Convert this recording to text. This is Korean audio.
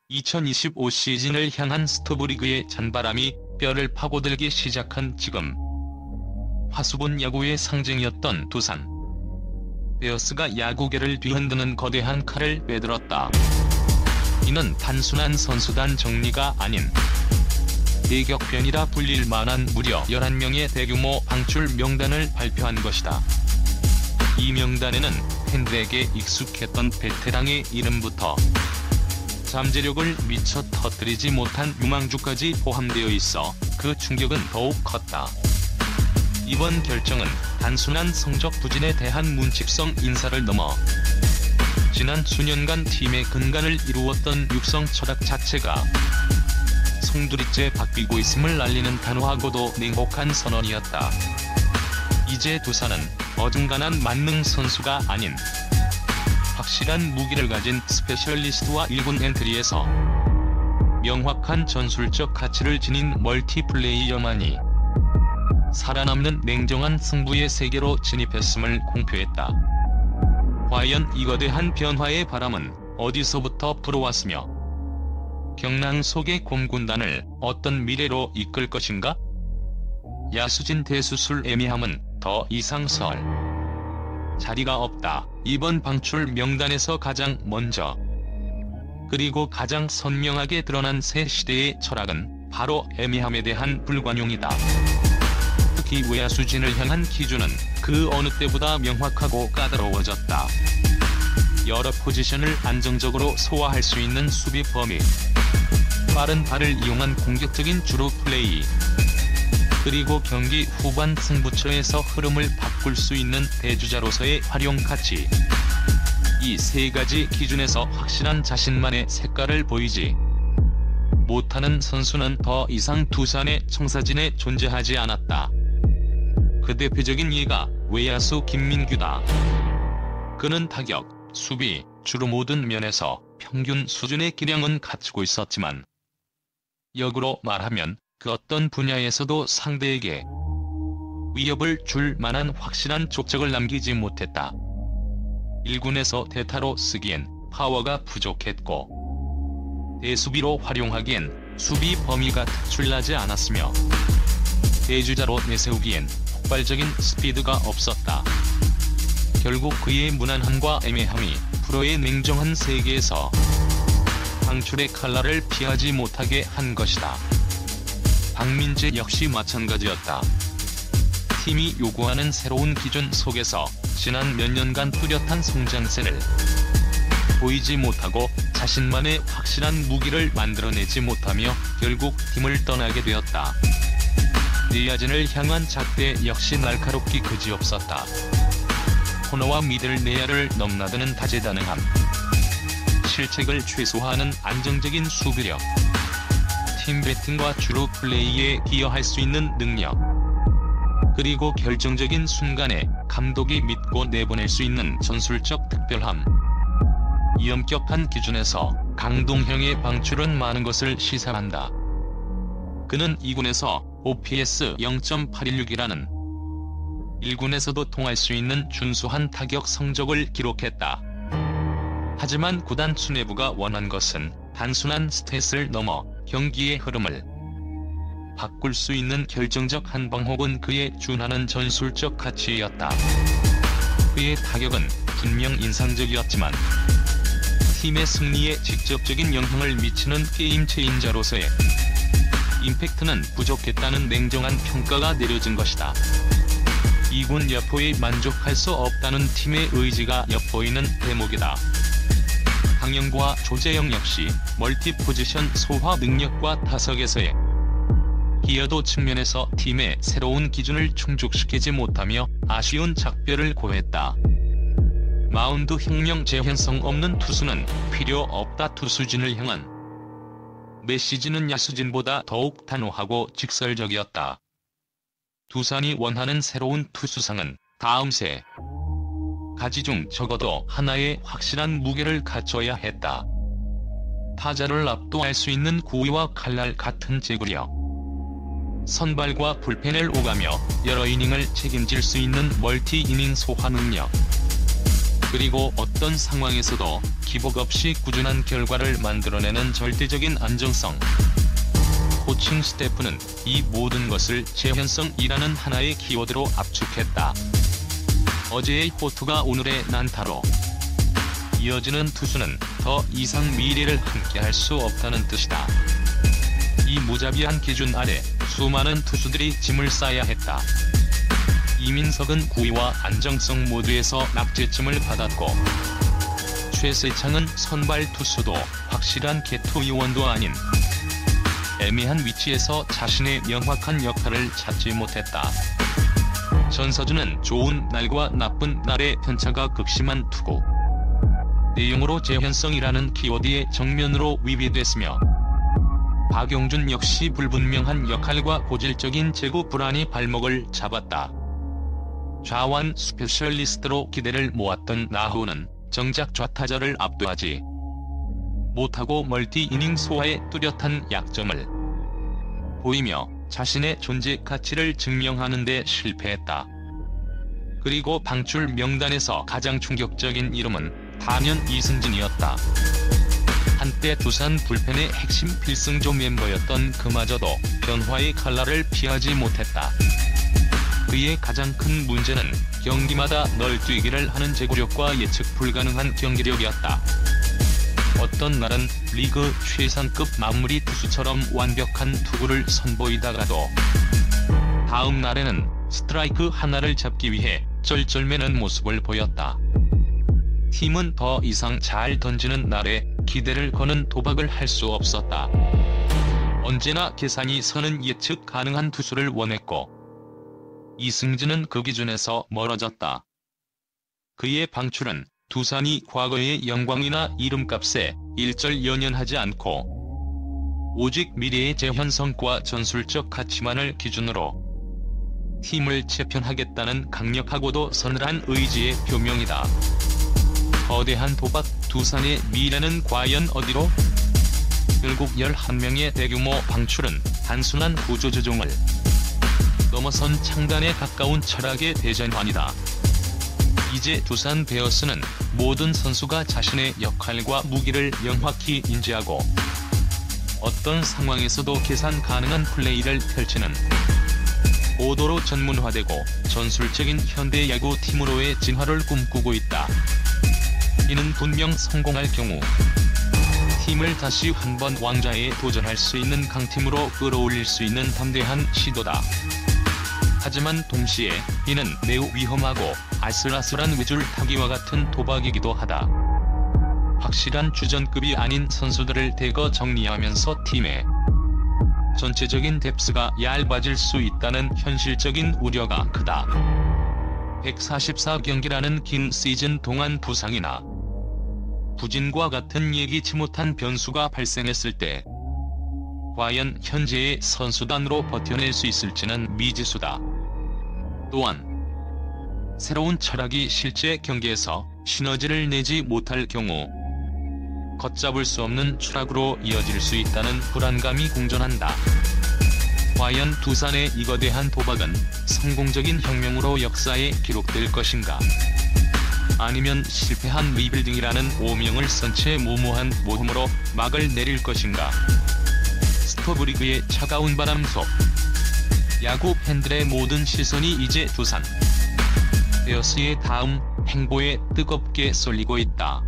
2025 시즌을 향한 스토브리그의 찬바람이 뼈를 파고들기 시작한 지금, 화수분 야구의 상징이었던 두산 베어스가 야구계를 뒤흔드는 거대한 칼을 빼들었다. 이는 단순한 선수단 정리가 아닌 대격변이라 불릴 만한 무려 11명의 대규모 방출 명단을 발표한 것이다. 이 명단에는 팬들에게 익숙했던 베테랑의 이름부터 잠재력을 미처 터뜨리지 못한 유망주까지 포함되어 있어 그 충격은 더욱 컸다. 이번 결정은 단순한 성적 부진에 대한 문칙성 인사를 넘어 지난 수년간 팀의 근간을 이루었던 육성 철학 자체가 송두리째 바뀌고 있음을 알리는 단호하고도 냉혹한 선언이었다. 이제 두산은 어중간한 만능 선수가 아닌 확실한 무기를 가진 스페셜리스트와 1군 엔트리에서 명확한 전술적 가치를 지닌 멀티플레이어만이 살아남는 냉정한 승부의 세계로 진입했음을 공표했다. 과연 이 거대한 변화의 바람은 어디서부터 불어왔으며 경랑 속의 곰군단을 어떤 미래로 이끌 것인가? 야수진 대수술 애매함은 더 이상 설 자리가 없다. 이번 방출 명단에서 가장 먼저 그리고 가장 선명하게 드러난 새 시대의 철학은 바로 애매함에 대한 불관용이다. 특히 외야수진을 향한 기준은 그 어느 때보다 명확하고 까다로워졌다. 여러 포지션을 안정적으로 소화할 수 있는 수비 범위, 빠른 발을 이용한 공격적인 주루 플레이, 그리고 경기 후반 승부처에서 흐름을 바꿀 수 있는 대주자로서의 활용 가치. 이 세 가지 기준에서 확실한 자신만의 색깔을 보이지 못하는 선수는 더 이상 두산의 청사진에 존재하지 않았다. 그 대표적인 예가 외야수 김민규다. 그는 타격, 수비, 주루 모든 면에서 평균 수준의 기량은 갖추고 있었지만 역으로 말하면 그 어떤 분야에서도 상대에게 위협을 줄 만한 확실한 족적을 남기지 못했다. 1군에서 대타로 쓰기엔 파워가 부족했고 대수비로 활용하기엔 수비 범위가 특출나지 않았으며 대주자로 내세우기엔 폭발적인 스피드가 없었다. 결국 그의 무난함과 애매함이 프로의 냉정한 세계에서 방출의 칼날을 피하지 못하게 한 것이다. 박민재 역시 마찬가지였다. 팀이 요구하는 새로운 기준 속에서 지난 몇 년간 뚜렷한 성장세를 보이지 못하고 자신만의 확실한 무기를 만들어내지 못하며 결국 팀을 떠나게 되었다. 내야진을 향한 잣대 역시 날카롭기 그지없었다. 코너와 미들 내야를 넘나드는 다재다능함, 실책을 최소화하는 안정적인 수비력, 팀 배팅과 주루 플레이에 기여할 수 있는 능력, 그리고 결정적인 순간에 감독이 믿고 내보낼 수 있는 전술적 특별함. 이 엄격한 기준에서 강동형의 방출은 많은 것을 시사한다. 그는 2군에서 OPS 0.816이라는 1군에서도 통할 수 있는 준수한 타격 성적을 기록했다. 하지만 구단 수뇌부가 원한 것은 단순한 스탯을 넘어 경기의 흐름을 바꿀 수 있는 결정적 한방 혹은 그에 준하는 전술적 가치였다. 그의 타격은 분명 인상적이었지만 팀의 승리에 직접적인 영향을 미치는 게임 체인저로서의 임팩트는 부족했다는 냉정한 평가가 내려진 것이다. 2군 여포에 만족할 수 없다는 팀의 의지가 엿보이는 대목이다. 강영구와 조재영 역시 멀티 포지션 소화 능력과 타석에서의 기여도 측면에서 팀의 새로운 기준을 충족시키지 못하며 아쉬운 작별을 고했다. 마운드 혁명 재현성 없는 투수는 필요 없다. 투수진을 향한 메시지는 야수진보다 더욱 단호하고 직설적이었다. 두산이 원하는 새로운 투수상은 다음 세 가지 중 적어도 하나의 확실한 무게를 갖춰야 했다. 타자를 압도할 수 있는 구위와 칼날 같은 제구력, 선발과 불펜을 오가며 여러 이닝을 책임질 수 있는 멀티 이닝 소화 능력, 그리고 어떤 상황에서도 기복 없이 꾸준한 결과를 만들어내는 절대적인 안정성. 코칭 스태프는 이 모든 것을 재현성이라는 하나의 키워드로 압축했다. 어제의 호투가 오늘의 난타로 이어지는 투수는 더 이상 미래를 함께할 수 없다는 뜻이다. 이 무자비한 기준 아래 수많은 투수들이 짐을 싸야 했다. 이민석은 구위와 안정성 모두에서 낙제점을 받았고, 최세창은 선발 투수도 확실한 개투 요원도 아닌 애매한 위치에서 자신의 명확한 역할을 찾지 못했다. 전서준은 좋은 날과 나쁜 날의 편차가 극심한 투구. 내용으로 재현성이라는 키워드에 정면으로 위배됐으며, 박용준 역시 불분명한 역할과 고질적인 제구 불안이 발목을 잡았다. 좌완 스페셜리스트로 기대를 모았던 나후는 정작 좌타자를 압도하지 못하고 멀티이닝 소화에 뚜렷한 약점을 보이며 자신의 존재 가치를 증명하는 데 실패했다. 그리고 방출 명단에서 가장 충격적인 이름은 단연 이승진이었다. 한때 두산 불펜의 핵심 필승조 멤버였던 그마저도 변화의 칼날을 피하지 못했다. 그의 가장 큰 문제는 경기마다 널뛰기를 하는 제구력과 예측 불가능한 경기력이었다. 어떤 날은 리그 최상급 마무리 투수처럼 완벽한 투구를 선보이다가도 다음 날에는 스트라이크 하나를 잡기 위해 쩔쩔매는 모습을 보였다. 팀은 더 이상 잘 던지는 날에 기대를 거는 도박을 할 수 없었다. 언제나 계산이 서는 예측 가능한 투수를 원했고, 이승진은 그 기준에서 멀어졌다. 그의 방출은 두산이 과거의 영광이나 이름값에 일절 연연하지 않고 오직 미래의 재현성과 전술적 가치만을 기준으로 팀을 재편하겠다는 강력하고도 서늘한 의지의 표명이다. 거대한 도박, 두산의 미래는 과연 어디로? 결국 11명의 대규모 방출은 단순한 구조조정을 넘어선 창단에 가까운 철학의 대전환이다. 이제 두산 베어스는 모든 선수가 자신의 역할과 무기를 명확히 인지하고 어떤 상황에서도 계산 가능한 플레이를 펼치는 고도로 전문화되고 전술적인 현대 야구 팀으로의 진화를 꿈꾸고 있다. 이는 분명 성공할 경우 팀을 다시 한번 왕좌에 도전할 수 있는 강팀으로 끌어올릴 수 있는 담대한 시도다. 하지만 동시에 이는 매우 위험하고 아슬아슬한 외줄 타기와 같은 도박이기도 하다. 확실한 주전급이 아닌 선수들을 대거 정리하면서 팀의 전체적인 뎁스가 얇아질 수 있다는 현실적인 우려가 크다. 144경기라는 긴 시즌 동안 부상이나 부진과 같은 예기치 못한 변수가 발생했을 때 과연 현재의 선수단으로 버텨낼 수 있을지는 미지수다. 또한 새로운 철학이 실제 경기에서 시너지를 내지 못할 경우 걷잡을 수 없는 추락으로 이어질 수 있다는 불안감이 공존한다. 과연 두산의 이 거대한 도박은 성공적인 혁명으로 역사에 기록될 것인가? 아니면 실패한 리빌딩이라는 오명을 쓴 채 무모한 모험으로 막을 내릴 것인가? 스토브리그의 차가운 바람 속 야구 팬들의 모든 시선이 이제 두산 베어스의 다음 행보에 뜨겁게 쏠리고 있다.